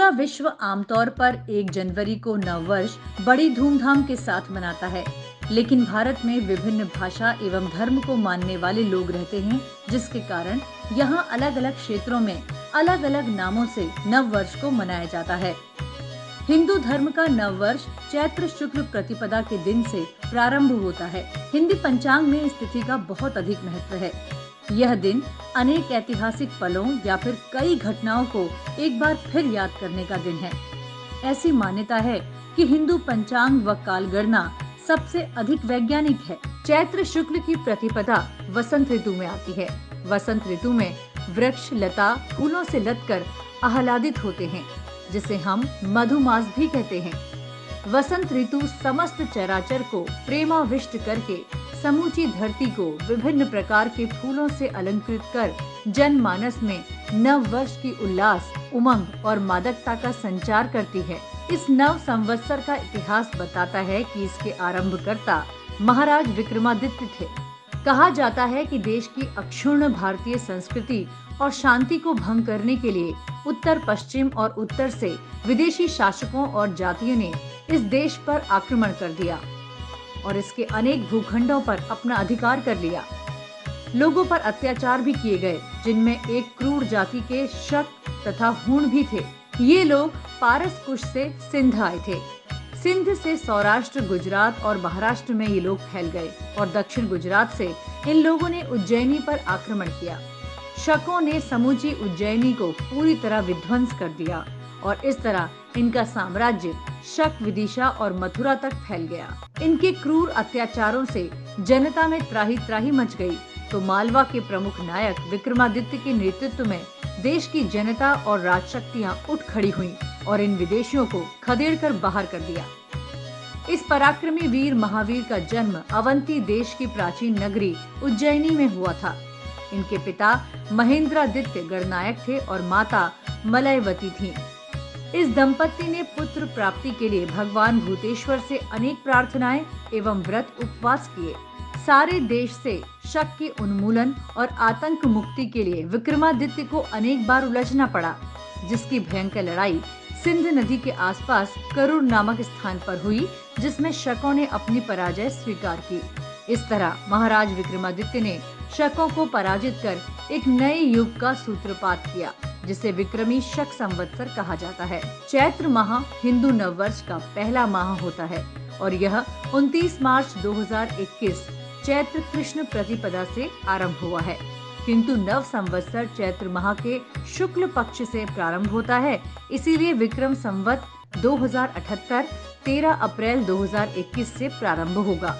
पूरा विश्व आमतौर पर 1 जनवरी को नववर्ष बड़ी धूमधाम के साथ मनाता है, लेकिन भारत में विभिन्न भाषा एवं धर्म को मानने वाले लोग रहते हैं, जिसके कारण यहाँ अलग अलग क्षेत्रों में अलग अलग नामों से नववर्ष को मनाया जाता है। हिंदू धर्म का नववर्ष चैत्र शुक्ल प्रतिपदा के दिन से प्रारंभ होता है। हिंदी पंचांग में इस तिथि का बहुत अधिक महत्व है। यह दिन अनेक ऐतिहासिक पलों या फिर कई घटनाओं को एक बार फिर याद करने का दिन है। ऐसी मान्यता है कि हिंदू पंचांग व कालगणना सबसे अधिक वैज्ञानिक है। चैत्र शुक्ल की प्रतिपदा वसंत ऋतु में आती है। वसंत ऋतु में वृक्ष लता फूलों से लदकर आह्लादित होते हैं, जिसे हम मधुमास भी कहते हैं। वसंत ऋतु समस्त चराचर को प्रेमाविष्ट करके समूची धरती को विभिन्न प्रकार के फूलों से अलंकृत कर जनमानस में नव वर्ष की उल्लास, उमंग और मादकता का संचार करती है। इस नव संवत्सर का इतिहास बताता है कि इसके आरंभकर्ता महाराज विक्रमादित्य थे। कहा जाता है कि देश की अक्षुण्ण भारतीय संस्कृति और शांति को भंग करने के लिए उत्तर पश्चिम और उत्तर से विदेशी शासकों और जातियों ने इस देश पर आक्रमण कर दिया और इसके अनेक भूखंडों पर अपना अधिकार कर लिया। लोगों पर अत्याचार भी किए गए, जिनमें एक क्रूर जाति के शक तथा हूण भी थे। ये लोग पारस कुश से सिंध आए थे। सिंध से सौराष्ट्र, गुजरात और महाराष्ट्र में ये लोग फैल गए और दक्षिण गुजरात से इन लोगों ने उज्जैनी पर आक्रमण किया। शकों ने समूची उज्जैनी को पूरी तरह विध्वंस कर दिया और इस तरह इनका साम्राज्य शक, विदिशा और मथुरा तक फैल गया। इनके क्रूर अत्याचारों से जनता में त्राही त्राही मच गई, तो मालवा के प्रमुख नायक विक्रमादित्य के नेतृत्व में देश की जनता और राजशक्तियां उठ खड़ी हुईं और इन विदेशियों को खदेड़कर बाहर कर दिया। इस पराक्रमी वीर महावीर का जन्म अवंती देश की प्राचीन नगरी उज्जैनी में हुआ था। इनके पिता महेंद्रादित्य गणनायक थे और माता मलयवती थीं। इस दंपति ने पुत्र प्राप्ति के लिए भगवान भूतेश्वर से अनेक प्रार्थनाएं एवं व्रत उपवास किए। सारे देश से शक के उन्मूलन और आतंक मुक्ति के लिए विक्रमादित्य को अनेक बार उलझना पड़ा, जिसकी भयंकर लड़ाई सिंध नदी के आसपास करूर नामक स्थान पर हुई, जिसमें शकों ने अपनी पराजय स्वीकार की। इस तरह महाराज विक्रमादित्य ने शकों को पराजित कर एक नए युग का सूत्रपात किया, जिसे विक्रमी शक संवत्सर कहा जाता है। चैत्र माह हिंदू नववर्ष का पहला माह होता है और यह 29 मार्च 2021 चैत्र कृष्ण प्रतिपदा से आरंभ हुआ है, किंतु नव संवत्सर चैत्र माह के शुक्ल पक्ष से प्रारंभ होता है। इसीलिए विक्रम संवत 2078 13 अप्रैल 2021 से प्रारंभ होगा।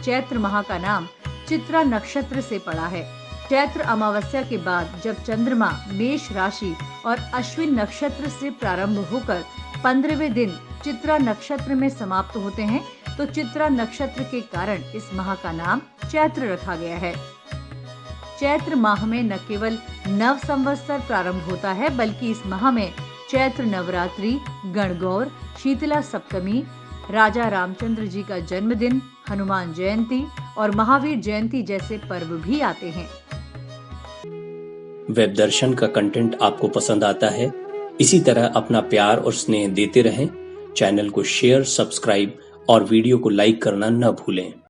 चैत्र माह का नाम चित्रा नक्षत्र से पड़ा है। चैत्र अमावस्या के बाद जब चंद्रमा मेष राशि और अश्विन नक्षत्र से प्रारंभ होकर 15वें दिन चित्रा नक्षत्र में समाप्त होते हैं, तो चित्रा नक्षत्र के कारण इस माह का नाम चैत्र रखा गया है। चैत्र माह में न केवल नव संवत्सर प्रारंभ होता है, बल्कि इस माह में चैत्र नवरात्रि, गणगौर, शीतला सप्तमी, राजा रामचंद्र जी का जन्मदिन, हनुमान जयंती और महावीर जयंती जैसे पर्व भी आते हैं। वेब दर्शन का कंटेंट आपको पसंद आता है? इसी तरह अपना प्यार और स्नेह देते रहें। चैनल को शेयर, सब्सक्राइब और वीडियो को लाइक करना न भूलें।